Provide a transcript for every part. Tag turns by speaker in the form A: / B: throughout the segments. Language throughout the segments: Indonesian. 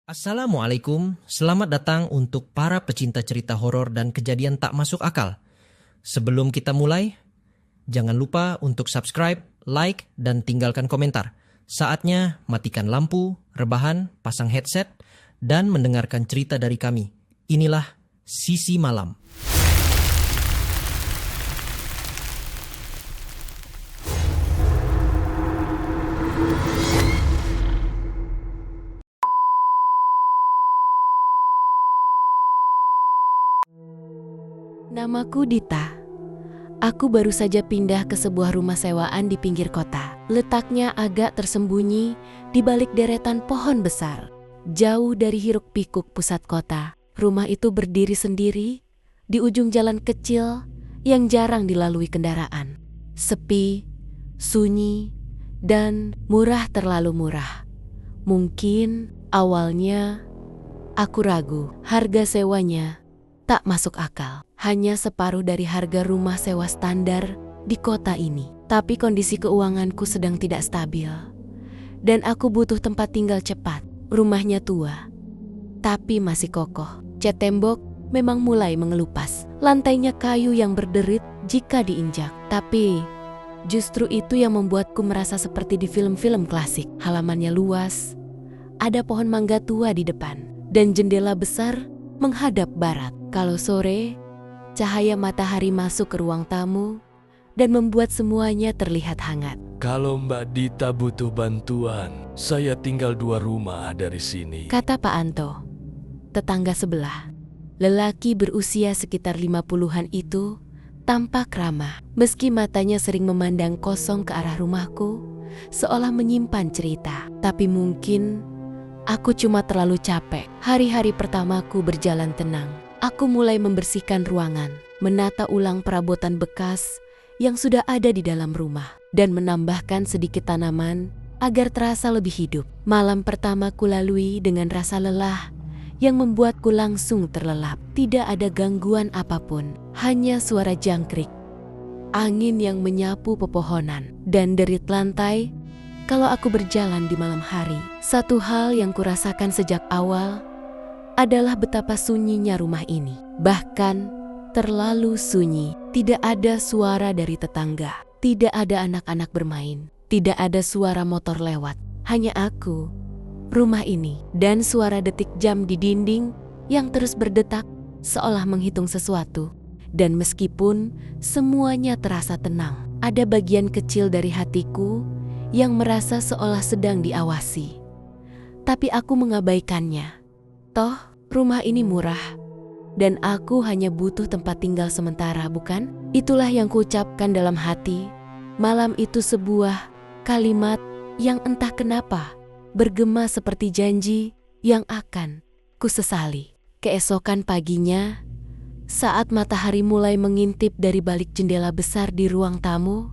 A: Assalamualaikum, selamat datang untuk para pecinta cerita horor dan kejadian tak masuk akal. Sebelum kita mulai, jangan lupa untuk subscribe, like, dan tinggalkan komentar. Saatnya matikan lampu, rebahan, pasang headset, dan mendengarkan cerita dari kami. Inilah Sisi Malam.
B: Namaku Dita. Aku baru saja pindah ke sebuah rumah sewaan di pinggir kota. Letaknya agak tersembunyi di balik deretan pohon besar. Jauh dari hiruk-pikuk pusat kota, rumah itu berdiri sendiri di ujung jalan kecil yang jarang dilalui kendaraan. Sepi, sunyi, dan murah terlalu murah. Mungkin awalnya aku ragu harga sewanya tak masuk akal. Hanya separuh dari harga rumah sewa standar di kota ini. Tapi kondisi keuanganku sedang tidak stabil. Dan aku butuh tempat tinggal cepat. Rumahnya tua, tapi masih kokoh. Cat tembok memang mulai mengelupas. Lantainya kayu yang berderit jika diinjak. Tapi justru itu yang membuatku merasa seperti di film-film klasik. Halamannya luas, ada pohon mangga tua di depan, dan jendela besar menghadap barat. Kalau sore, cahaya matahari masuk ke ruang tamu dan membuat semuanya terlihat hangat.
C: Kalau Mbak Dita butuh bantuan, saya tinggal 2 rumah dari sini,
B: kata Pak Anto, tetangga sebelah. Lelaki berusia sekitar 50-an itu tampak ramah. Meski matanya sering memandang kosong ke arah rumahku, seolah menyimpan cerita. Tapi mungkin aku cuma terlalu capek. Hari-hari pertamaku berjalan tenang. Aku mulai membersihkan ruangan, menata ulang perabotan bekas yang sudah ada di dalam rumah, dan menambahkan sedikit tanaman agar terasa lebih hidup. Malam pertama kulalui dengan rasa lelah yang membuatku langsung terlelap. Tidak ada gangguan apapun, hanya suara jangkrik, angin yang menyapu pepohonan, dan derit lantai kalau aku berjalan di malam hari. Satu hal yang kurasakan sejak awal adalah betapa sunyinya rumah ini. Bahkan terlalu sunyi. Tidak ada suara dari tetangga. Tidak ada anak-anak bermain. Tidak ada suara motor lewat. Hanya aku, rumah ini, dan suara detik jam di dinding yang terus berdetak seolah menghitung sesuatu. Dan meskipun semuanya terasa tenang, ada bagian kecil dari hatiku yang merasa seolah sedang diawasi. Tapi aku mengabaikannya. Toh, rumah ini murah, dan aku hanya butuh tempat tinggal sementara, bukan? Itulah yang kuucapkan dalam hati. Malam itu sebuah kalimat yang entah kenapa bergema seperti janji yang akan kusesali. Keesokan paginya, saat matahari mulai mengintip dari balik jendela besar di ruang tamu,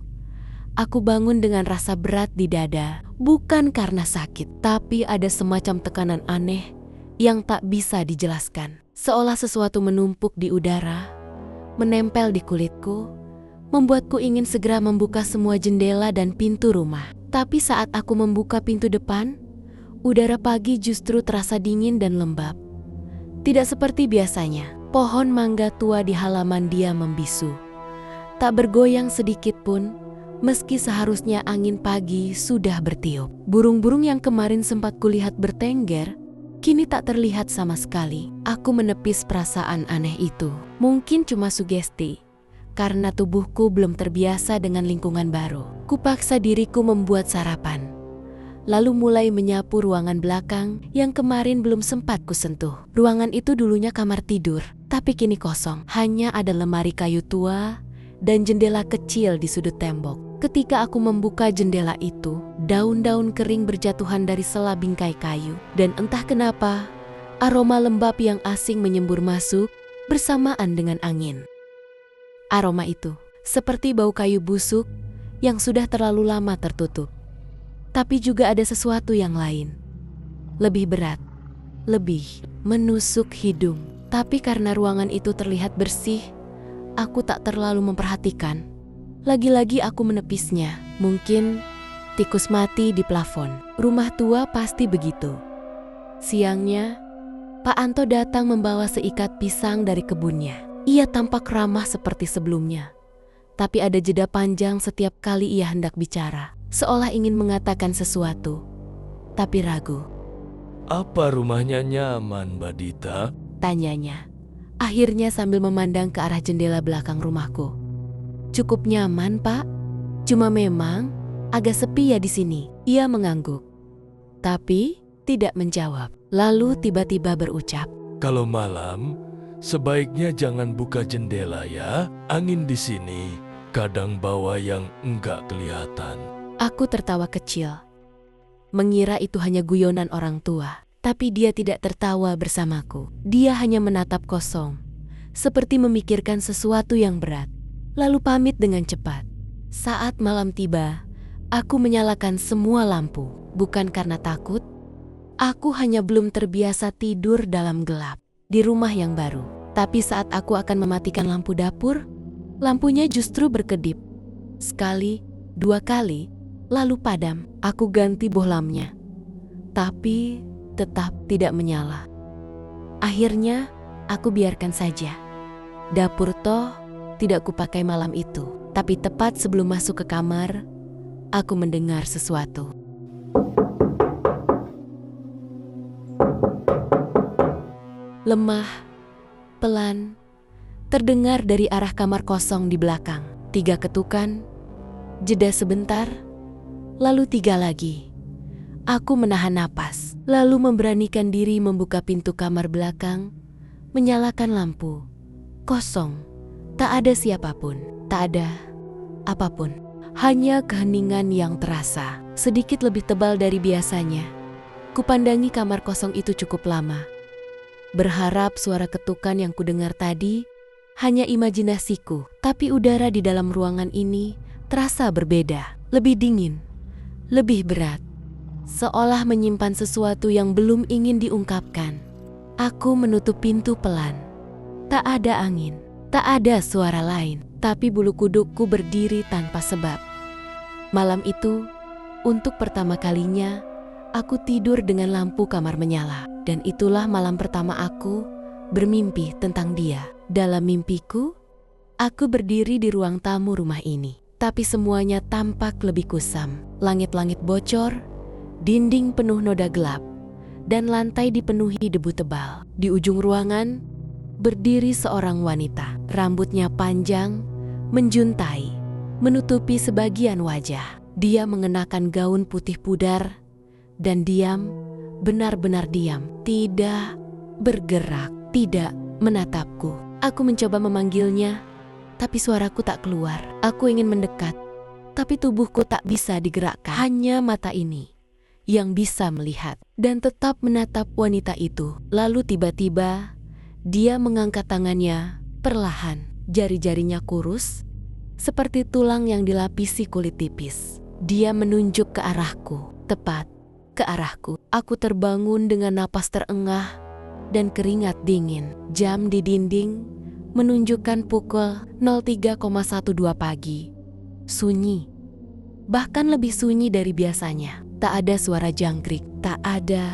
B: aku bangun dengan rasa berat di dada. Bukan karena sakit, tapi ada semacam tekanan aneh yang tak bisa dijelaskan. Seolah sesuatu menumpuk di udara, menempel di kulitku, membuatku ingin segera membuka semua jendela dan pintu rumah. Tapi saat aku membuka pintu depan, udara pagi justru terasa dingin dan lembab. Tidak seperti biasanya, pohon mangga tua di halaman dia membisu. Tak bergoyang sedikit pun, meski seharusnya angin pagi sudah bertiup. Burung-burung yang kemarin sempat kulihat bertengger, kini tak terlihat sama sekali. Aku menepis perasaan aneh itu. Mungkin cuma sugesti, karena tubuhku belum terbiasa dengan lingkungan baru. Kupaksa diriku membuat sarapan, lalu mulai menyapu ruangan belakang yang kemarin belum sempat kusentuh. Ruangan itu dulunya kamar tidur, tapi kini kosong. Hanya ada lemari kayu tua dan jendela kecil di sudut tembok. Ketika aku membuka jendela itu, daun-daun kering berjatuhan dari sela bingkai kayu. Dan entah kenapa, aroma lembab yang asing menyembur masuk bersamaan dengan angin. Aroma itu seperti bau kayu busuk yang sudah terlalu lama tertutup. Tapi juga ada sesuatu yang lain. Lebih berat, lebih menusuk hidung. Tapi karena ruangan itu terlihat bersih, aku tak terlalu memperhatikan. Lagi-lagi aku menepisnya. Mungkin tikus mati di plafon. Rumah tua pasti begitu. Siangnya, Pak Anto datang membawa seikat pisang dari kebunnya. Ia tampak ramah seperti sebelumnya. Tapi ada jeda panjang setiap kali ia hendak bicara, seolah ingin mengatakan sesuatu, tapi ragu.
C: Apa rumahnya nyaman, Mbak Dita?
B: Tanyanya, akhirnya sambil memandang ke arah jendela belakang rumahku. Cukup nyaman, Pak. Cuma memang agak sepi ya di sini. Ia mengangguk, tapi tidak menjawab. Lalu tiba-tiba berucap,
C: Kalau malam, sebaiknya jangan buka jendela ya. Angin di sini kadang bawa yang enggak kelihatan.
B: Aku tertawa kecil, mengira itu hanya guyonan orang tua. Tapi dia tidak tertawa bersamaku. Dia hanya menatap kosong, seperti memikirkan sesuatu yang berat. Lalu pamit dengan cepat. Saat malam tiba, aku menyalakan semua lampu. Bukan karena takut, aku hanya belum terbiasa tidur dalam gelap di rumah yang baru. Tapi saat aku akan mematikan lampu dapur, lampunya justru berkedip. Sekali, 2 kali, lalu padam. Aku ganti bohlamnya, tapi tetap tidak menyala. Akhirnya, aku biarkan saja. Dapur toh tidak kupakai malam itu. Tapi tepat sebelum masuk ke kamar, aku mendengar sesuatu. Lemah, pelan, terdengar dari arah kamar kosong di belakang. 3 ketukan, jeda sebentar, lalu 3 lagi. Aku menahan napas, lalu memberanikan diri membuka pintu kamar belakang, menyalakan lampu. Kosong, tak ada siapapun, tak ada apapun. Hanya keheningan yang terasa, sedikit lebih tebal dari biasanya. Kupandangi kamar kosong itu cukup lama. Berharap suara ketukan yang kudengar tadi hanya imajinasiku, tapi udara di dalam ruangan ini terasa berbeda, lebih dingin, lebih berat. Seolah menyimpan sesuatu yang belum ingin diungkapkan. Aku menutup pintu pelan. Tak ada angin, tak ada suara lain, tapi bulu kudukku berdiri tanpa sebab. Malam itu, untuk pertama kalinya, aku tidur dengan lampu kamar menyala. Dan itulah malam pertama aku bermimpi tentang dia. Dalam mimpiku, aku berdiri di ruang tamu rumah ini. Tapi semuanya tampak lebih kusam. Langit-langit bocor, dinding penuh noda gelap, dan lantai dipenuhi debu tebal. Di ujung ruangan, berdiri seorang wanita. Rambutnya panjang, menjuntai, menutupi sebagian wajah. Dia mengenakan gaun putih pudar, dan diam, benar-benar diam. Tidak bergerak, tidak menatapku. Aku mencoba memanggilnya, tapi suaraku tak keluar. Aku ingin mendekat, tapi tubuhku tak bisa digerakkan. Hanya mata ini yang bisa melihat dan tetap menatap wanita itu. Lalu tiba-tiba dia mengangkat tangannya perlahan. Jari-jarinya kurus, seperti tulang yang dilapisi kulit tipis. Dia menunjuk ke arahku, tepat ke arahku. Aku terbangun dengan napas terengah dan keringat dingin. Jam di dinding menunjukkan pukul 03.12 pagi. Sunyi, bahkan lebih sunyi dari biasanya. Tak ada suara jangkrik, tak ada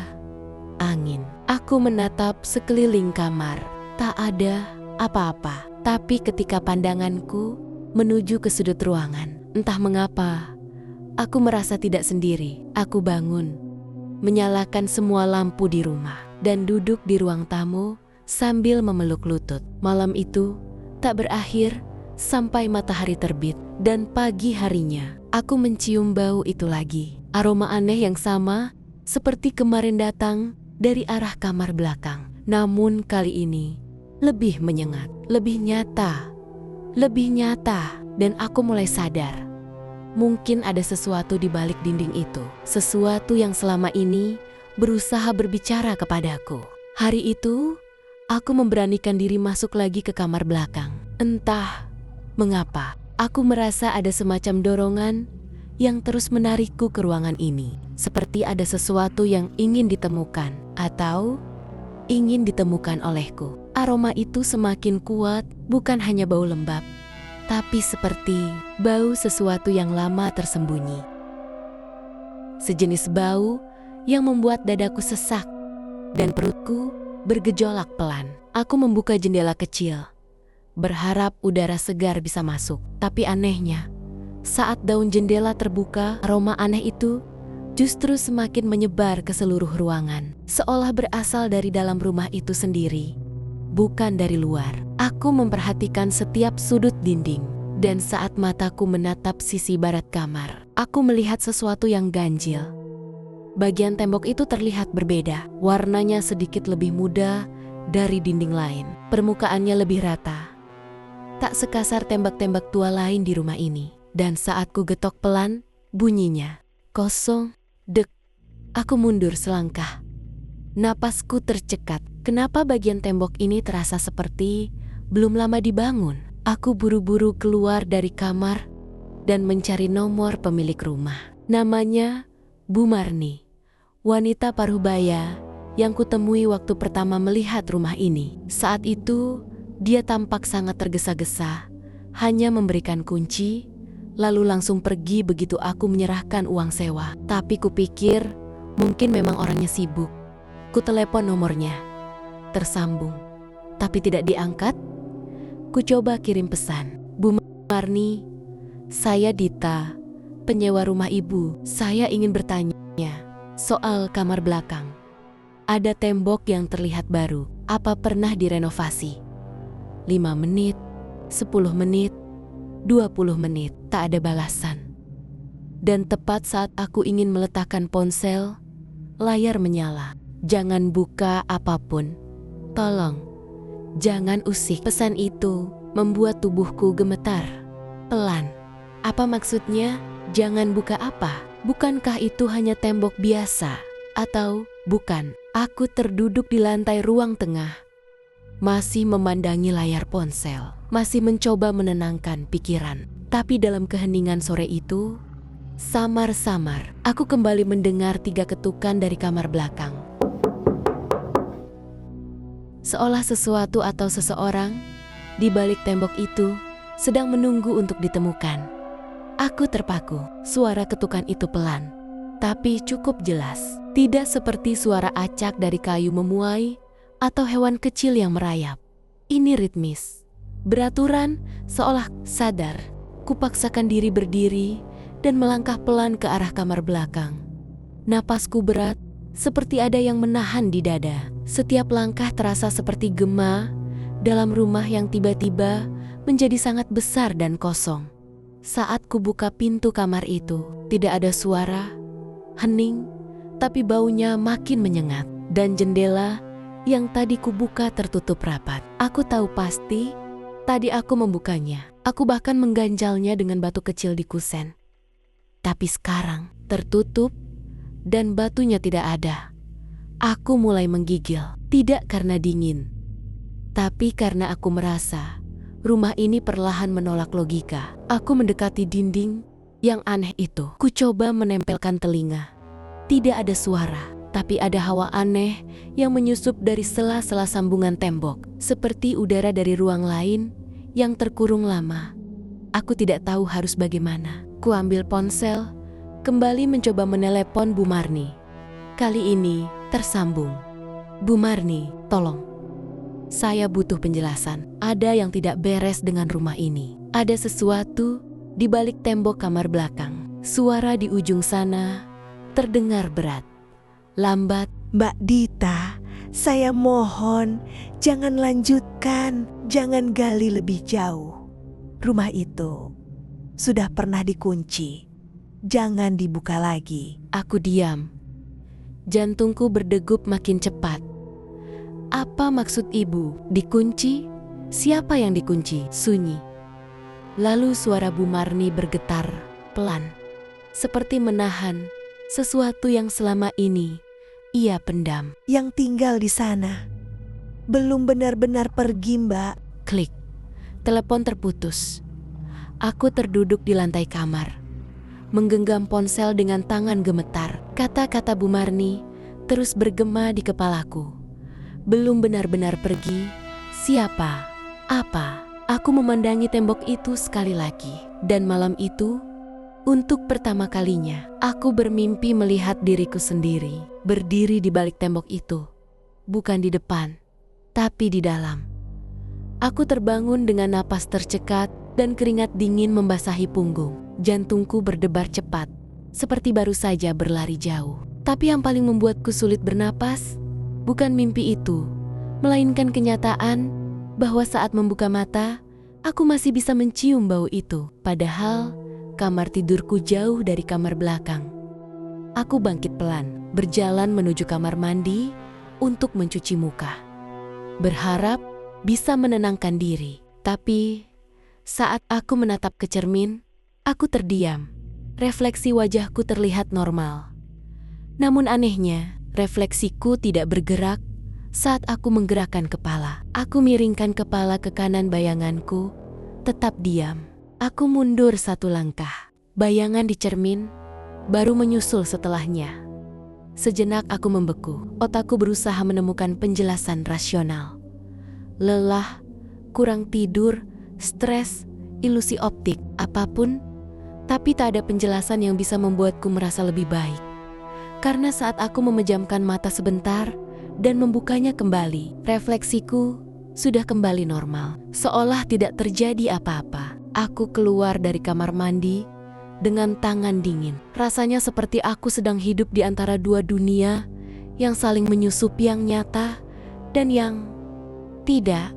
B: angin. Aku menatap sekeliling kamar, tak ada apa-apa. Tapi ketika pandanganku menuju ke sudut ruangan, entah mengapa, aku merasa tidak sendiri. Aku bangun, menyalakan semua lampu di rumah, dan duduk di ruang tamu sambil memeluk lutut. Malam itu tak berakhir sampai matahari terbit, dan pagi harinya aku mencium bau itu lagi. Aroma aneh yang sama seperti kemarin datang dari arah kamar belakang. Namun kali ini lebih menyengat, lebih nyata, dan aku mulai sadar. Mungkin ada sesuatu di balik dinding itu, sesuatu yang selama ini berusaha berbicara kepadaku. Hari itu, aku memberanikan diri masuk lagi ke kamar belakang. Entah mengapa, aku merasa ada semacam dorongan yang terus menarikku ke ruangan ini. Seperti ada sesuatu yang ingin ditemukan atau ingin ditemukan olehku. Aroma itu semakin kuat, bukan hanya bau lembab, tapi seperti bau sesuatu yang lama tersembunyi. Sejenis bau yang membuat dadaku sesak, dan perutku bergejolak pelan. Aku membuka jendela kecil, berharap udara segar bisa masuk. Tapi anehnya, saat daun jendela terbuka, aroma aneh itu justru semakin menyebar ke seluruh ruangan, seolah berasal dari dalam rumah itu sendiri, bukan dari luar. Aku memperhatikan setiap sudut dinding, dan saat mataku menatap sisi barat kamar, aku melihat sesuatu yang ganjil. Bagian tembok itu terlihat berbeda, warnanya sedikit lebih muda dari dinding lain. Permukaannya lebih rata, tak sekasar tembak-tembak tua lain di rumah ini. Dan saat ku getok pelan, bunyinya kosong. Dek, aku mundur selangkah. Napasku tercekat. Kenapa bagian tembok ini terasa seperti belum lama dibangun? Aku buru-buru keluar dari kamar dan mencari nomor pemilik rumah. Namanya Bu Marni, wanita parubaya yang kutemui waktu pertama melihat rumah ini. Saat itu, dia tampak sangat tergesa-gesa, hanya memberikan kunci, lalu langsung pergi begitu aku menyerahkan uang sewa. Tapi kupikir mungkin memang orangnya sibuk. Ku telepon nomornya, tersambung, tapi tidak diangkat. Ku coba kirim pesan. Bu Marni, saya Dita, penyewa rumah ibu. Saya ingin bertanya soal kamar belakang. Ada tembok yang terlihat baru. Apa pernah direnovasi? 5 menit, 10 menit, 20 menit, tak ada balasan. Dan tepat saat aku ingin meletakkan ponsel, layar menyala. Jangan buka apapun. Tolong, jangan usik. Pesan itu membuat tubuhku gemetar. Pelan. Apa maksudnya? Jangan buka apa? Bukankah itu hanya tembok biasa? Atau bukan? Aku terduduk di lantai ruang tengah, masih memandangi layar ponsel, masih mencoba menenangkan pikiran. Tapi dalam keheningan sore itu, samar-samar, aku kembali mendengar 3 ketukan dari kamar belakang. Seolah sesuatu atau seseorang di balik tembok itu sedang menunggu untuk ditemukan. Aku terpaku. Suara ketukan itu pelan, tapi cukup jelas. Tidak seperti suara acak dari kayu memuai atau hewan kecil yang merayap. Ini ritmis, beraturan, seolah sadar. Kupaksakan diri berdiri dan melangkah pelan ke arah kamar belakang. Napasku berat, seperti ada yang menahan di dada. Setiap langkah terasa seperti gema dalam rumah yang tiba-tiba menjadi sangat besar dan kosong. Saat kubuka pintu kamar itu, tidak ada suara, hening, tapi baunya makin menyengat. Dan jendela yang tadi kubuka tertutup rapat. Aku tahu pasti tadi aku membukanya. Aku bahkan mengganjalnya dengan batu kecil di kusen. Tapi sekarang tertutup dan batunya tidak ada. Aku mulai menggigil, tidak karena dingin, tapi karena aku merasa rumah ini perlahan menolak logika. Aku mendekati dinding yang aneh itu. Ku coba menempelkan telinga. Tidak ada suara, tapi ada hawa aneh yang menyusup dari sela-sela sambungan tembok, seperti udara dari ruang lain yang terkurung lama. Aku tidak tahu harus bagaimana. Ku ambil ponsel, kembali mencoba menelepon Bu Marni. Kali ini tersambung. Bu Marni, tolong. Saya butuh penjelasan. Ada yang tidak beres dengan rumah ini. Ada sesuatu di balik tembok kamar belakang. Suara di ujung sana terdengar berat, lambat.
D: Mbak Dita, saya mohon jangan lanjutkan, jangan gali lebih jauh. Rumah itu sudah pernah dikunci. Jangan dibuka lagi.
B: Aku diam. Jantungku berdegup makin cepat. Apa maksud ibu? Dikunci? Siapa yang dikunci? Sunyi. Lalu suara Bu Marni bergetar, pelan, seperti menahan sesuatu yang selama ini ia pendam.
D: Yang tinggal di sana belum benar-benar pergi, Mbak.
B: Klik. Telepon terputus. Aku terduduk di lantai kamar, menggenggam ponsel dengan tangan gemetar. Kata-kata Bu Marni terus bergema di kepalaku. Belum benar-benar pergi. Siapa? Apa? Aku memandangi tembok itu sekali lagi. Dan malam itu, untuk pertama kalinya, aku bermimpi melihat diriku sendiri berdiri di balik tembok itu. bukan di depan, tapi di dalam. Aku terbangun dengan napas tercekat dan keringat dingin membasahi punggung. Jantungku berdebar cepat, seperti baru saja berlari jauh. Tapi yang paling membuatku sulit bernapas, bukan mimpi itu, melainkan kenyataan bahwa saat membuka mata, aku masih bisa mencium bau itu. Padahal, kamar tidurku jauh dari kamar belakang. Aku bangkit pelan, berjalan menuju kamar mandi untuk mencuci muka. Berharap bisa menenangkan diri. Tapi, saat aku menatap ke cermin, aku terdiam. Refleksi wajahku terlihat normal. Namun anehnya, refleksiku tidak bergerak saat aku menggerakkan kepala. Aku miringkan kepala ke kanan, bayanganku tetap diam. Aku mundur satu langkah. Bayangan di cermin baru menyusul setelahnya. Sejenak aku membeku. Otakku berusaha menemukan penjelasan rasional. Lelah, kurang tidur, stres, ilusi optik, apapun, tapi tak ada penjelasan yang bisa membuatku merasa lebih baik. Karena saat aku memejamkan mata sebentar dan membukanya kembali, refleksiku sudah kembali normal. Seolah tidak terjadi apa-apa. Aku keluar dari kamar mandi dengan tangan dingin. Rasanya seperti aku sedang hidup di antara dua dunia yang saling menyusup, yang nyata dan yang tidak.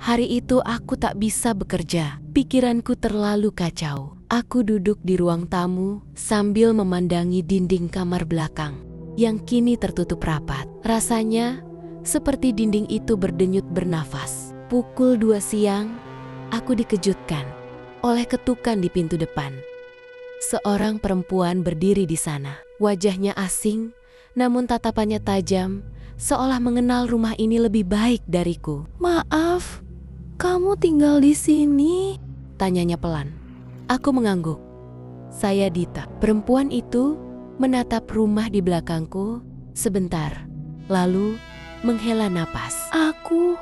B: Hari itu aku tak bisa bekerja. Pikiranku terlalu kacau. Aku duduk di ruang tamu sambil memandangi dinding kamar belakang yang kini tertutup rapat. Rasanya seperti dinding itu berdenyut bernafas. Pukul 2 siang, aku dikejutkan oleh ketukan di pintu depan. Seorang perempuan berdiri di sana. Wajahnya asing, namun tatapannya tajam, seolah mengenal rumah ini lebih baik dariku.
E: Maaf, kamu tinggal di sini?
B: Tanyanya pelan. Aku mengangguk. Saya Dita. Perempuan itu menatap rumah di belakangku sebentar, lalu menghela napas.
E: Aku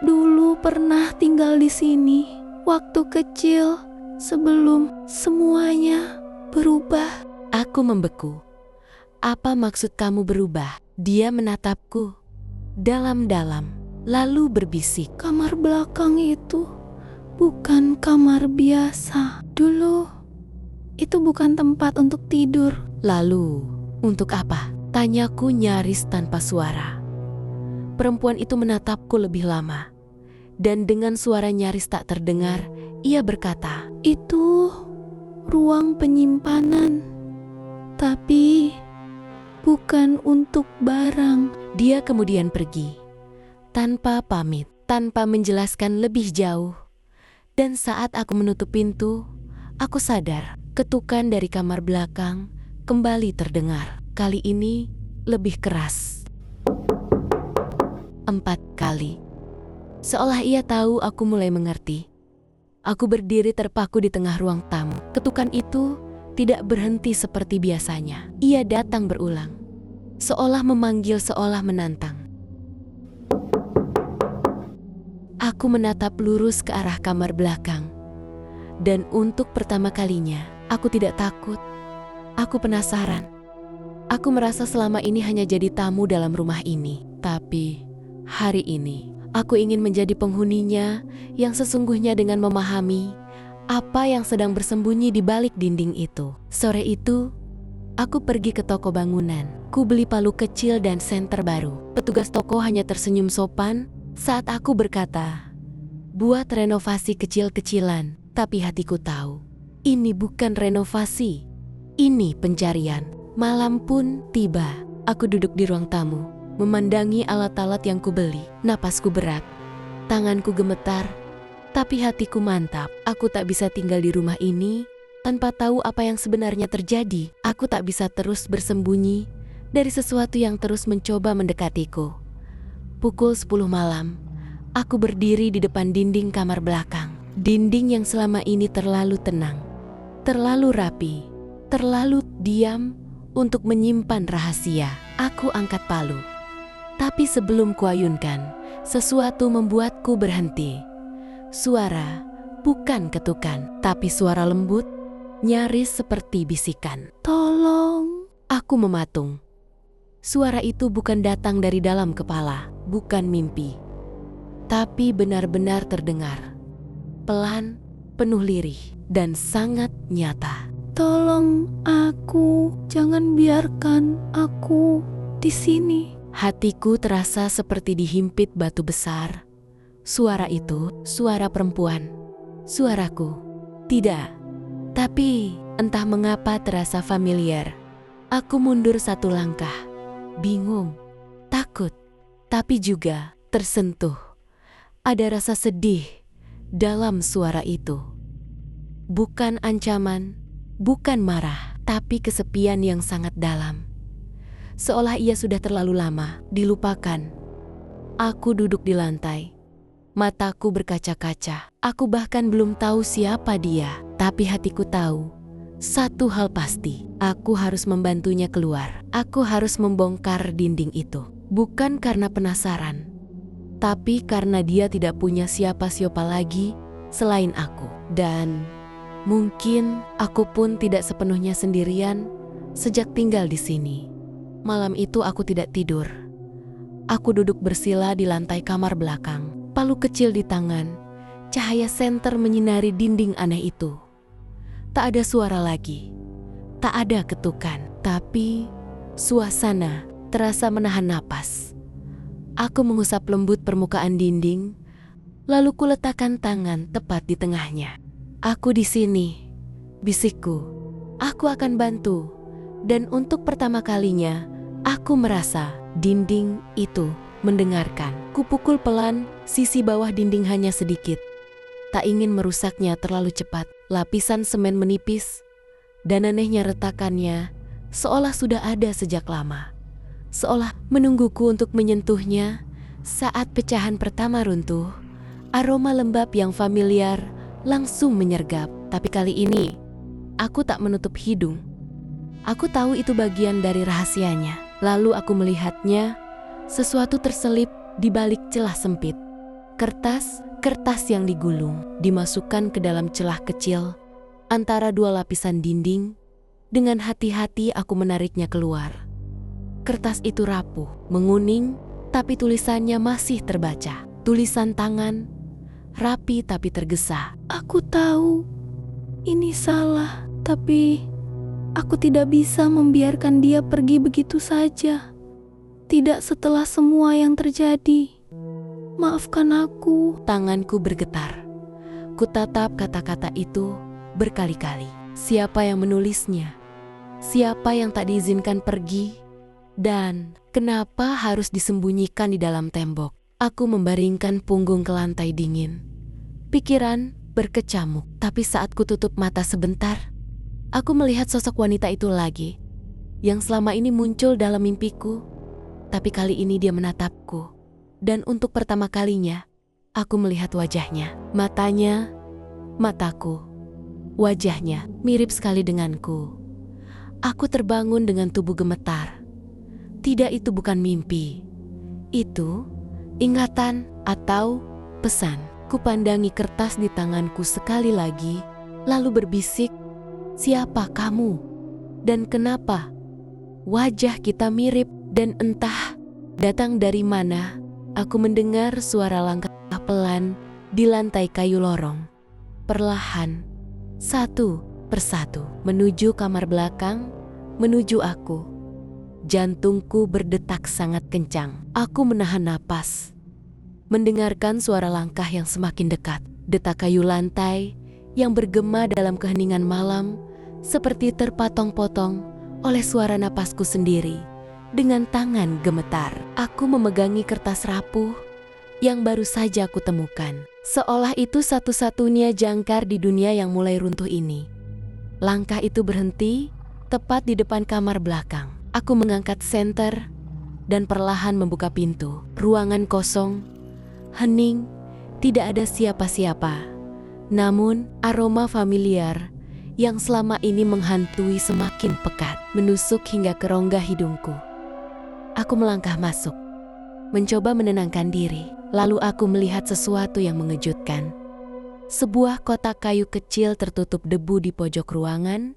E: dulu pernah tinggal di sini waktu kecil sebelum semuanya berubah.
B: Aku membeku. Apa maksud kamu berubah? Dia menatapku dalam-dalam, lalu berbisik.
E: Kamar belakang itu bukan kamar biasa. Dulu, itu bukan tempat untuk tidur.
B: Lalu, untuk apa? Tanyaku nyaris tanpa suara. Perempuan itu menatapku lebih lama. Dan dengan suara nyaris tak terdengar, ia berkata,
E: Itu ruang penyimpanan. Tapi bukan untuk barang.
B: Dia kemudian pergi. Tanpa pamit, tanpa menjelaskan lebih jauh. Dan saat aku menutup pintu, aku sadar ketukan dari kamar belakang kembali terdengar. Kali ini lebih keras. 4 kali. Seolah ia tahu aku mulai mengerti. Aku berdiri terpaku di tengah ruang tamu. Ketukan itu tidak berhenti seperti biasanya. Ia datang berulang. Seolah memanggil, seolah menantang. Aku menatap lurus ke arah kamar belakang. Dan untuk pertama kalinya, aku tidak takut. Aku penasaran. Aku merasa selama ini hanya jadi tamu dalam rumah ini. Tapi hari ini, aku ingin menjadi penghuninya yang sesungguhnya dengan memahami apa yang sedang bersembunyi di balik dinding itu. Sore itu, aku pergi ke toko bangunan. Ku beli palu kecil dan senter baru. Petugas toko hanya tersenyum sopan saat aku berkata, buat renovasi kecil-kecilan. Tapi hatiku tahu, ini bukan renovasi, ini pencarian. Malam pun tiba. Aku duduk di ruang tamu, memandangi alat-alat yang kubeli. Napasku berat, tanganku gemetar, tapi hatiku mantap. Aku tak bisa tinggal di rumah ini tanpa tahu apa yang sebenarnya terjadi. Aku tak bisa terus bersembunyi dari sesuatu yang terus mencoba mendekatiku. Pukul 10 malam, aku berdiri di depan dinding kamar belakang. Dinding yang selama ini terlalu tenang, terlalu rapi, terlalu diam untuk menyimpan rahasia. Aku angkat palu. Tapi sebelum kuayunkan, sesuatu membuatku berhenti. Suara, bukan ketukan, tapi suara lembut, nyaris seperti bisikan.
E: Tolong.
B: Aku mematung. Suara itu bukan datang dari dalam kepala, bukan mimpi, tapi benar-benar terdengar. Pelan, penuh lirih, dan sangat nyata.
E: Tolong aku, jangan biarkan aku di sini.
B: Hatiku terasa seperti dihimpit batu besar. Suara itu, suara perempuan. Suaraku. Tidak. Tapi, entah mengapa terasa familiar. Aku mundur satu langkah. Bingung, takut, tapi juga tersentuh. Ada rasa sedih dalam suara itu. Bukan ancaman, bukan marah, tapi kesepian yang sangat dalam. Seolah ia sudah terlalu lama dilupakan. Aku duduk di lantai. Mataku berkaca-kaca. Aku bahkan belum tahu siapa dia, tapi hatiku tahu. Satu hal pasti, aku harus membantunya keluar. Aku harus membongkar dinding itu. Bukan karena penasaran, tapi karena dia tidak punya siapa-siapa lagi selain aku. Dan mungkin aku pun tidak sepenuhnya sendirian sejak tinggal di sini. Malam itu aku tidak tidur. Aku duduk bersila di lantai kamar belakang. Palu kecil di tangan, cahaya senter menyinari dinding aneh itu. Tak ada suara lagi, tak ada ketukan, tapi suasana terasa menahan napas. Aku mengusap lembut permukaan dinding, lalu kuletakkan tangan tepat di tengahnya. Aku di sini, bisikku. Aku akan bantu. Dan untuk pertama kalinya, aku merasa dinding itu mendengarkan. Kupukul pelan, sisi bawah dinding hanya sedikit. Tak ingin merusaknya terlalu cepat. Lapisan semen menipis, dan anehnya retakannya seolah sudah ada sejak lama. Seolah menungguku untuk menyentuhnya. Saat pecahan pertama runtuh, aroma lembab yang familiar langsung menyergap. Tapi kali ini, aku tak menutup hidung. Aku tahu itu bagian dari rahasianya. Lalu aku melihatnya, sesuatu terselip di balik celah sempit. Kertas yang digulung, dimasukkan ke dalam celah kecil antara dua lapisan dinding. Dengan hati-hati aku menariknya keluar. Kertas itu rapuh, menguning, tapi tulisannya masih terbaca. Tulisan tangan, rapi tapi tergesa.
E: Aku tahu ini salah, tapi aku tidak bisa membiarkan dia pergi begitu saja. Tidak setelah semua yang terjadi. Maafkan aku.
B: Tanganku bergetar. Kutatap kata-kata itu berkali-kali. Siapa yang menulisnya? Siapa yang tak diizinkan pergi? Dan kenapa harus disembunyikan di dalam tembok? Aku membaringkan punggung ke lantai dingin. Pikiran berkecamuk. Tapi saat kututup mata sebentar, aku melihat sosok wanita itu lagi. Yang selama ini muncul dalam mimpiku. Tapi kali ini dia menatapku. Dan untuk pertama kalinya, aku melihat wajahnya. Matanya, mataku. Wajahnya mirip sekali denganku. Aku terbangun dengan tubuh gemetar. Tidak, itu bukan mimpi. Itu ingatan atau pesan. Kupandangi kertas di tanganku sekali lagi, lalu berbisik, "Siapa kamu? Dan kenapa? Wajah kita mirip dan entah datang dari mana." Aku mendengar suara langkah pelan di lantai kayu lorong. Perlahan, satu persatu, menuju kamar belakang, menuju aku. Jantungku berdetak sangat kencang. Aku menahan napas, mendengarkan suara langkah yang semakin dekat. Detak kayu lantai yang bergema dalam keheningan malam, seperti terpotong-potong oleh suara napasku sendiri. Dengan tangan gemetar, aku memegangi kertas rapuh yang baru saja aku temukan. Seolah itu satu-satunya jangkar di dunia yang mulai runtuh ini. Langkah itu berhenti tepat di depan kamar belakang. Aku mengangkat senter dan perlahan membuka pintu. Ruangan kosong, hening, tidak ada siapa-siapa. Namun aroma familiar yang selama ini menghantui semakin pekat, menusuk hingga ke rongga hidungku. Aku melangkah masuk, mencoba menenangkan diri. Lalu aku melihat sesuatu yang mengejutkan. Sebuah kotak kayu kecil tertutup debu di pojok ruangan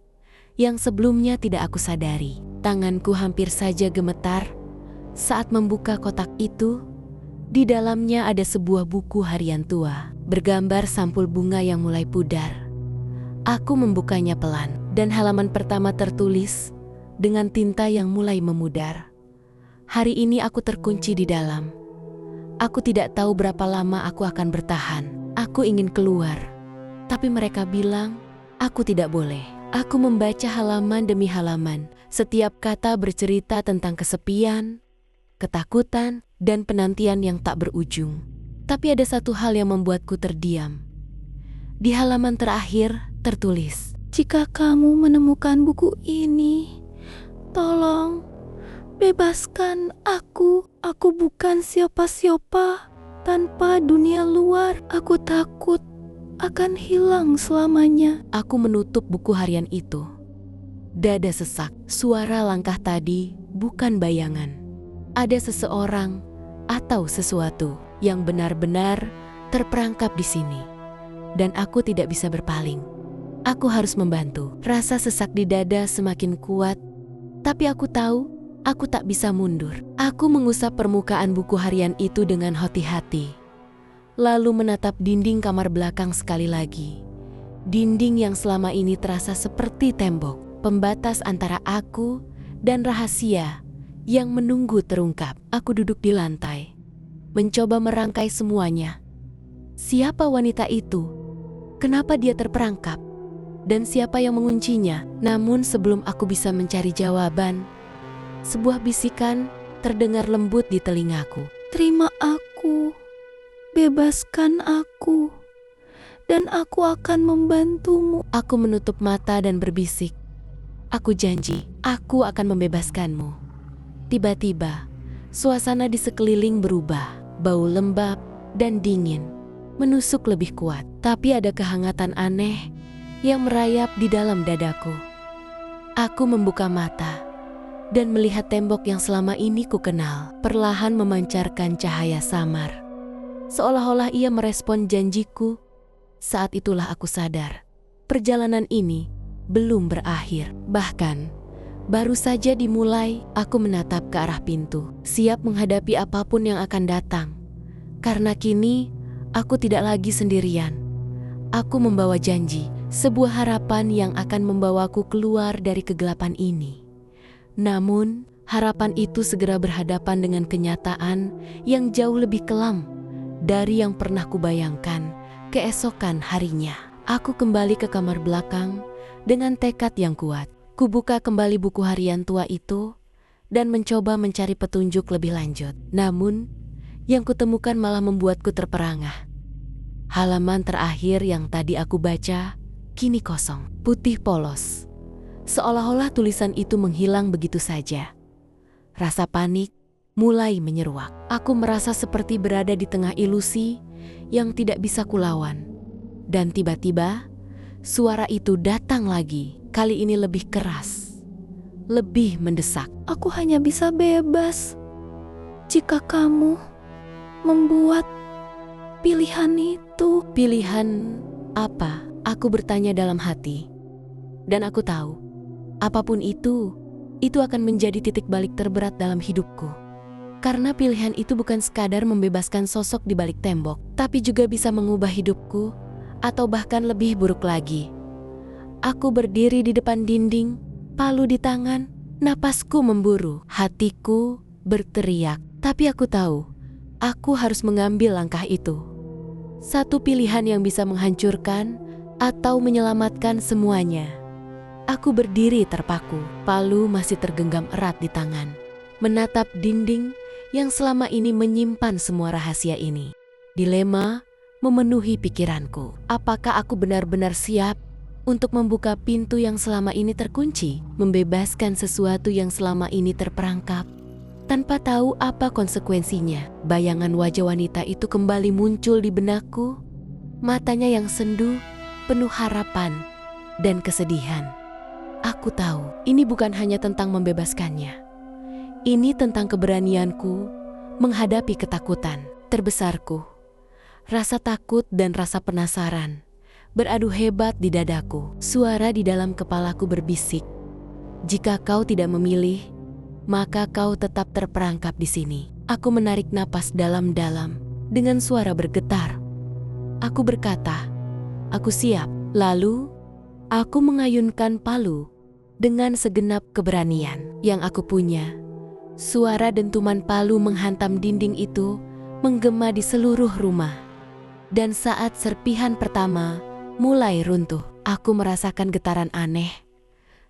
B: yang sebelumnya tidak aku sadari. Tanganku hampir saja gemetar Saat membuka kotak itu, di dalamnya ada sebuah buku harian tua, bergambar sampul bunga yang mulai pudar. Aku membukanya pelan, dan halaman pertama tertulis dengan tinta yang mulai memudar. Hari ini aku terkunci di dalam. Aku tidak tahu berapa lama aku akan bertahan. Aku ingin keluar, tapi mereka bilang aku tidak boleh. Aku membaca halaman demi halaman. Setiap kata bercerita tentang kesepian, ketakutan, dan penantian yang tak berujung. Tapi ada satu hal yang membuatku terdiam. Di halaman terakhir tertulis,
E: Jika kamu menemukan buku ini, tolong bebaskan aku. Aku bukan siapa-siapa. Tanpa dunia luar, aku takut akan hilang selamanya.
B: aku menutup buku harian itu. Dada sesak, suara langkah tadi bukan bayangan. Ada seseorang atau sesuatu yang benar-benar terperangkap di sini. Dan aku tidak bisa berpaling. Aku harus membantu. Rasa sesak di dada semakin kuat, tapi aku tahu aku tak bisa mundur. Aku mengusap permukaan buku harian itu dengan hati-hati. Lalu menatap dinding kamar belakang sekali lagi. Dinding yang selama ini terasa seperti tembok, pembatas antara aku dan rahasia yang menunggu terungkap. Aku duduk di lantai, mencoba merangkai semuanya. Siapa wanita itu? Kenapa dia terperangkap? Dan siapa yang menguncinya? Namun sebelum aku bisa mencari jawaban, sebuah bisikan terdengar lembut di telingaku.
E: Terima aku, bebaskan aku, dan aku akan membantumu.
B: Aku menutup mata dan berbisik, aku janji, aku akan membebaskanmu. Tiba-tiba, suasana di sekeliling berubah. Bau lembab dan dingin menusuk lebih kuat. Tapi ada kehangatan aneh yang merayap di dalam dadaku. Aku membuka mata dan melihat tembok yang selama ini ku kenal perlahan memancarkan cahaya samar. Seolah-olah ia merespon janjiku. Saat itulah aku sadar, perjalanan ini belum berakhir. Bahkan, baru saja dimulai. Aku menatap ke arah pintu, siap menghadapi apapun yang akan datang. Karena kini, aku tidak lagi sendirian. Aku membawa janji, sebuah harapan yang akan membawaku keluar dari kegelapan ini. Namun, harapan itu segera berhadapan dengan kenyataan yang jauh lebih kelam dari yang pernah kubayangkan. Keesokan harinya, aku kembali ke kamar belakang dengan tekad yang kuat. Kubuka kembali buku harian tua itu dan mencoba mencari petunjuk lebih lanjut. Namun, yang kutemukan malah membuatku terperangah. Halaman terakhir yang tadi aku baca kini kosong, putih polos. Seolah-olah tulisan itu menghilang begitu saja. Rasa panik mulai menyeruak. Aku merasa seperti berada di tengah ilusi yang tidak bisa kulawan. Dan tiba-tiba, suara itu datang lagi. Kali ini lebih keras, lebih mendesak.
E: Aku hanya bisa bebas jika kamu membuat pilihan itu.
B: Pilihan apa? Aku bertanya dalam hati. Dan aku tahu, apapun itu akan menjadi titik balik terberat dalam hidupku. Karena pilihan itu bukan sekadar membebaskan sosok di balik tembok, tapi juga bisa mengubah hidupku, atau bahkan lebih buruk lagi. Aku berdiri di depan dinding, palu di tangan, napasku memburu, hatiku berteriak. Tapi aku tahu, aku harus mengambil langkah itu. Satu pilihan yang bisa menghancurkan atau menyelamatkan semuanya. Aku berdiri terpaku, palu masih tergenggam erat di tangan, menatap dinding yang selama ini menyimpan semua rahasia ini. Dilema memenuhi pikiranku. Apakah aku benar-benar siap untuk membuka pintu yang selama ini terkunci, membebaskan sesuatu yang selama ini terperangkap? Tanpa tahu apa konsekuensinya, bayangan wajah wanita itu kembali muncul di benakku. Matanya yang sendu, penuh harapan dan kesedihan. Aku tahu, ini bukan hanya tentang membebaskannya. Ini tentang keberanianku menghadapi ketakutan terbesarku. Rasa takut dan rasa penasaran beradu hebat di dadaku. Suara di dalam kepalaku berbisik, jika kau tidak memilih, maka kau tetap terperangkap di sini. Aku menarik napas dalam-dalam dengan suara bergetar. Aku berkata, aku siap. Lalu, aku mengayunkan palu dengan segenap keberanian yang aku punya. Suara dentuman palu menghantam dinding itu menggema di seluruh rumah. Dan saat serpihan pertama mulai runtuh, aku merasakan getaran aneh.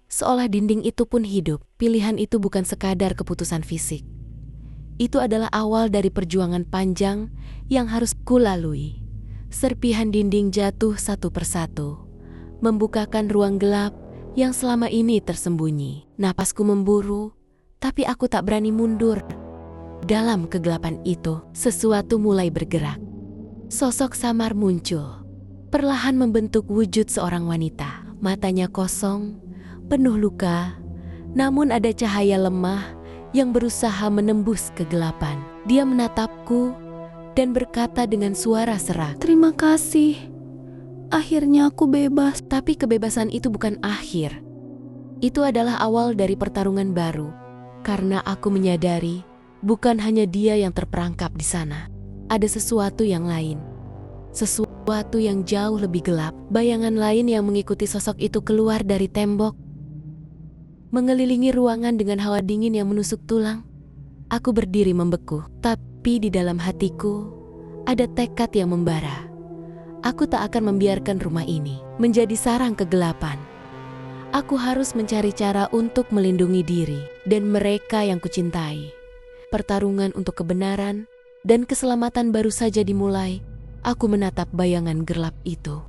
B: Seolah dinding itu pun hidup. Pilihan itu bukan sekadar keputusan fisik. Itu adalah awal dari perjuangan panjang yang harus kulalui. Serpihan dinding jatuh satu persatu, membukakan ruang gelap yang selama ini tersembunyi. Napasku memburu, tapi aku tak berani mundur. Dalam kegelapan itu, sesuatu mulai bergerak. Sosok samar muncul, perlahan membentuk wujud seorang wanita. Matanya kosong, penuh luka, namun ada cahaya lemah yang berusaha menembus kegelapan. Dia menatapku dan berkata dengan suara serak,
E: Terima kasih. Akhirnya aku bebas.
B: tapi kebebasan itu bukan akhir. Itu adalah awal dari pertarungan baru. Karena aku menyadari, bukan hanya dia yang terperangkap di sana. Ada sesuatu yang lain. Sesuatu yang jauh lebih gelap. Bayangan lain yang mengikuti sosok itu keluar dari tembok, mengelilingi ruangan dengan hawa dingin yang menusuk tulang. Aku berdiri membeku, tapi di dalam hatiku ada tekad yang membara. Aku tak akan membiarkan rumah ini menjadi sarang kegelapan. Aku harus mencari cara untuk melindungi diri dan mereka yang kucintai. Pertarungan untuk kebenaran dan keselamatan baru saja dimulai. Aku menatap bayangan gelap itu.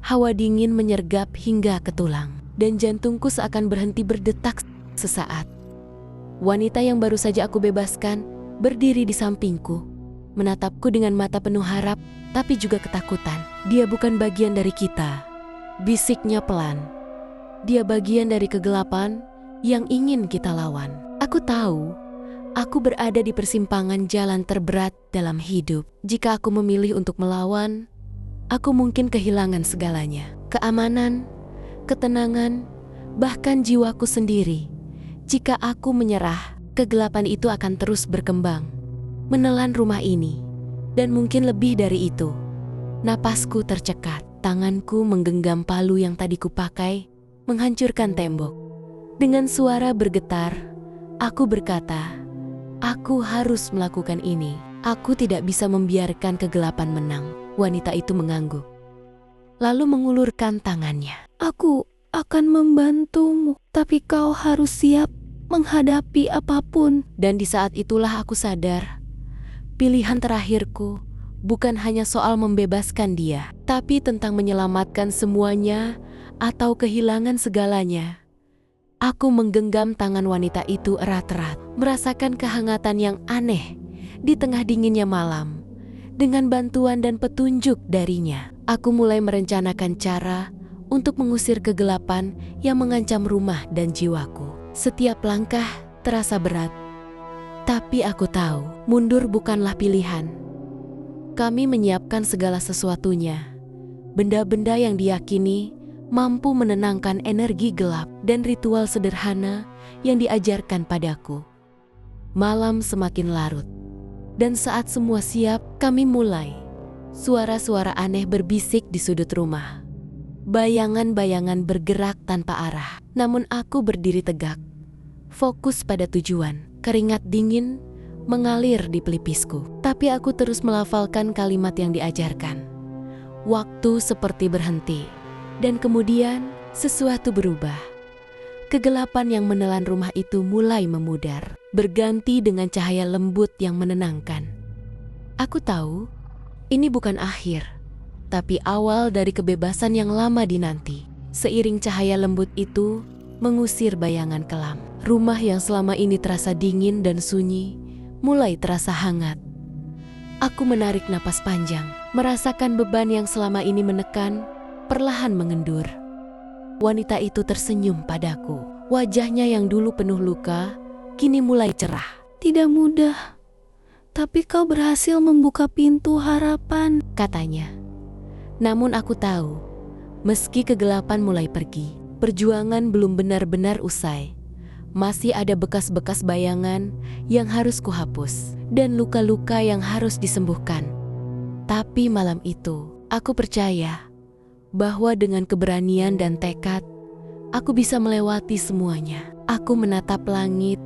B: Hawa dingin menyergap hingga ke tulang, dan jantungku seakan berhenti berdetak sesaat. Wanita yang baru saja aku bebaskan berdiri di sampingku, menatapku dengan mata penuh harap, tapi juga ketakutan. Dia bukan bagian dari kita, bisiknya pelan. Dia bagian dari kegelapan yang ingin kita lawan. Aku tahu, aku berada di persimpangan jalan terberat dalam hidup. Jika aku memilih untuk melawan, aku mungkin kehilangan segalanya. Keamanan, ketenangan, bahkan jiwaku sendiri. Jika aku menyerah, kegelapan itu akan terus berkembang, menelan rumah ini, dan mungkin lebih dari itu. Napasku tercekat, tanganku menggenggam palu yang tadi kupakai, menghancurkan tembok. Dengan suara bergetar, aku berkata, aku harus melakukan ini. Aku tidak bisa membiarkan kegelapan menang. Wanita itu mengangguk, lalu mengulurkan tangannya.
E: Aku akan membantumu, tapi kau harus siap menghadapi apapun.
B: Dan di saat itulah aku sadar, pilihan terakhirku bukan hanya soal membebaskan dia, tapi tentang menyelamatkan semuanya atau kehilangan segalanya. Aku menggenggam tangan wanita itu erat-erat, merasakan kehangatan yang aneh di tengah dinginnya malam. Dengan bantuan dan petunjuk darinya, aku mulai merencanakan cara untuk mengusir kegelapan yang mengancam rumah dan jiwaku. Setiap langkah terasa berat, tapi aku tahu mundur bukanlah pilihan. Kami menyiapkan segala sesuatunya, benda-benda yang diyakini mampu menenangkan energi gelap dan ritual sederhana yang diajarkan padaku. Malam semakin larut, dan saat semua siap, kami mulai. Suara-suara aneh berbisik di sudut rumah. Bayangan-bayangan bergerak tanpa arah, namun aku berdiri tegak, fokus pada tujuan. Keringat dingin mengalir di pelipisku, tapi aku terus melafalkan kalimat yang diajarkan. Waktu seperti berhenti, dan kemudian sesuatu berubah. Kegelapan yang menelan rumah itu mulai memudar, berganti dengan cahaya lembut yang menenangkan. Aku tahu, ini bukan akhir, tapi awal dari kebebasan yang lama dinanti. Seiring cahaya lembut itu mengusir bayangan kelam. Rumah yang selama ini terasa dingin dan sunyi mulai terasa hangat. Aku menarik napas panjang, merasakan beban yang selama ini menekan perlahan mengendur. Wanita itu tersenyum padaku. Wajahnya yang dulu penuh luka kini mulai cerah.
E: Tidak mudah, tapi kau berhasil membuka pintu harapan,
B: katanya. Namun aku tahu, meski kegelapan mulai pergi, perjuangan belum benar-benar usai. Masih ada bekas-bekas bayangan yang harus kuhapus dan luka-luka yang harus disembuhkan. Tapi malam itu, aku percaya bahwa dengan keberanian dan tekad, aku bisa melewati semuanya. Aku menatap langit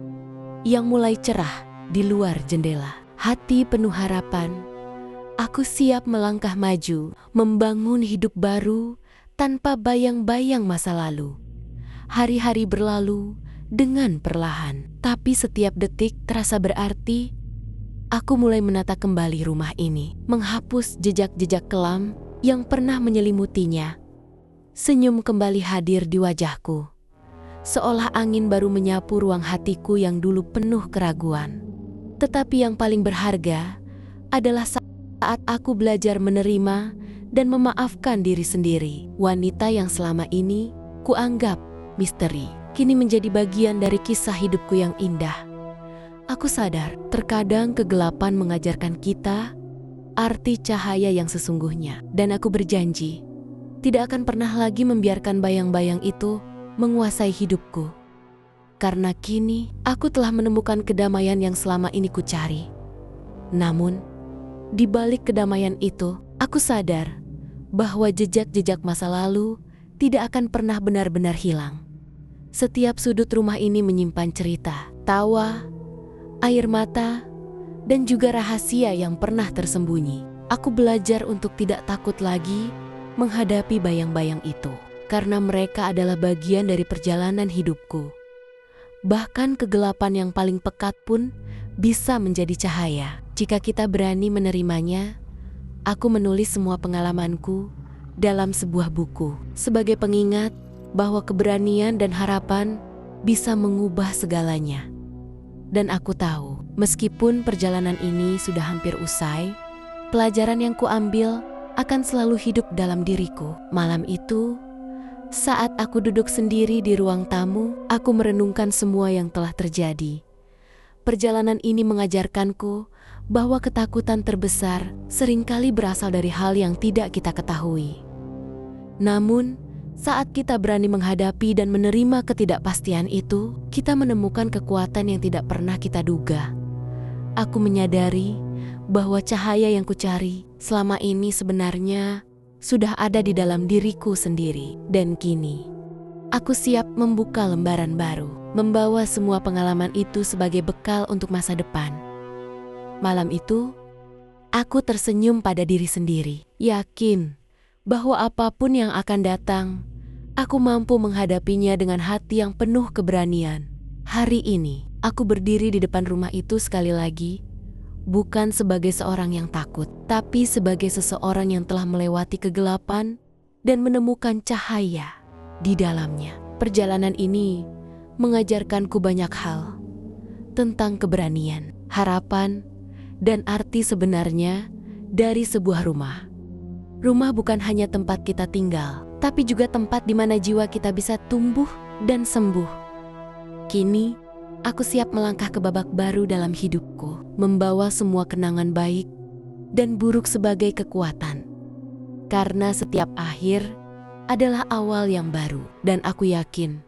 B: yang mulai cerah di luar jendela. Hati penuh harapan, aku siap melangkah maju, membangun hidup baru tanpa bayang-bayang masa lalu. Hari-hari berlalu dengan perlahan, tapi setiap detik terasa berarti. Aku mulai menata kembali rumah ini, menghapus jejak-jejak kelam yang pernah menyelimutinya. Senyum kembali hadir di wajahku, seolah angin baru menyapu ruang hatiku yang dulu penuh keraguan. Tetapi yang paling berharga adalah saat aku belajar menerima dan memaafkan diri sendiri. Wanita yang selama ini kuanggap misteri, kini menjadi bagian dari kisah hidupku yang indah. Aku sadar, terkadang kegelapan mengajarkan kita arti cahaya yang sesungguhnya. Dan aku berjanji, tidak akan pernah lagi membiarkan bayang-bayang itu menguasai hidupku. Karena kini, aku telah menemukan kedamaian yang selama ini ku cari. Namun, di balik kedamaian itu, aku sadar bahwa jejak-jejak masa lalu tidak akan pernah benar-benar hilang. Setiap sudut rumah ini menyimpan cerita, tawa, air mata, dan juga rahasia yang pernah tersembunyi. Aku belajar untuk tidak takut lagi menghadapi bayang-bayang itu, karena mereka adalah bagian dari perjalanan hidupku. Bahkan kegelapan yang paling pekat pun bisa menjadi cahaya jika kita berani menerimanya. Aku menulis semua pengalamanku dalam sebuah buku sebagai pengingat bahwa keberanian dan harapan bisa mengubah segalanya. Dan aku tahu, meskipun perjalanan ini sudah hampir usai, pelajaran yang kuambil akan selalu hidup dalam diriku. Malam itu, saat aku duduk sendiri di ruang tamu, aku merenungkan semua yang telah terjadi. Perjalanan ini mengajarkanku bahwa ketakutan terbesar seringkali berasal dari hal yang tidak kita ketahui. Namun, saat kita berani menghadapi dan menerima ketidakpastian itu, kita menemukan kekuatan yang tidak pernah kita duga. Aku menyadari bahwa cahaya yang kucari selama ini sebenarnya sudah ada di dalam diriku sendiri. Dan kini, aku siap membuka lembaran baru, membawa semua pengalaman itu sebagai bekal untuk masa depan. Malam itu, aku tersenyum pada diri sendiri, yakin bahwa apapun yang akan datang, aku mampu menghadapinya dengan hati yang penuh keberanian. Hari ini, aku berdiri di depan rumah itu sekali lagi, bukan sebagai seorang yang takut, tapi sebagai seseorang yang telah melewati kegelapan dan menemukan cahaya di dalamnya. Perjalanan ini mengajarkanku banyak hal tentang keberanian, harapan, dan arti sebenarnya dari sebuah rumah. Rumah bukan hanya tempat kita tinggal, tapi juga tempat di mana jiwa kita bisa tumbuh dan sembuh. Kini, aku siap melangkah ke babak baru dalam hidupku, membawa semua kenangan baik dan buruk sebagai kekuatan. Karena setiap akhir adalah awal yang baru, dan aku yakin,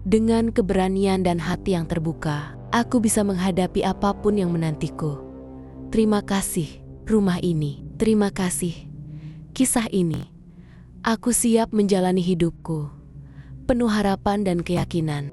B: dengan keberanian dan hati yang terbuka, aku bisa menghadapi apapun yang menantiku. Terima kasih, rumah ini. Terima kasih, kisah ini. Aku siap menjalani hidupku, penuh harapan dan keyakinan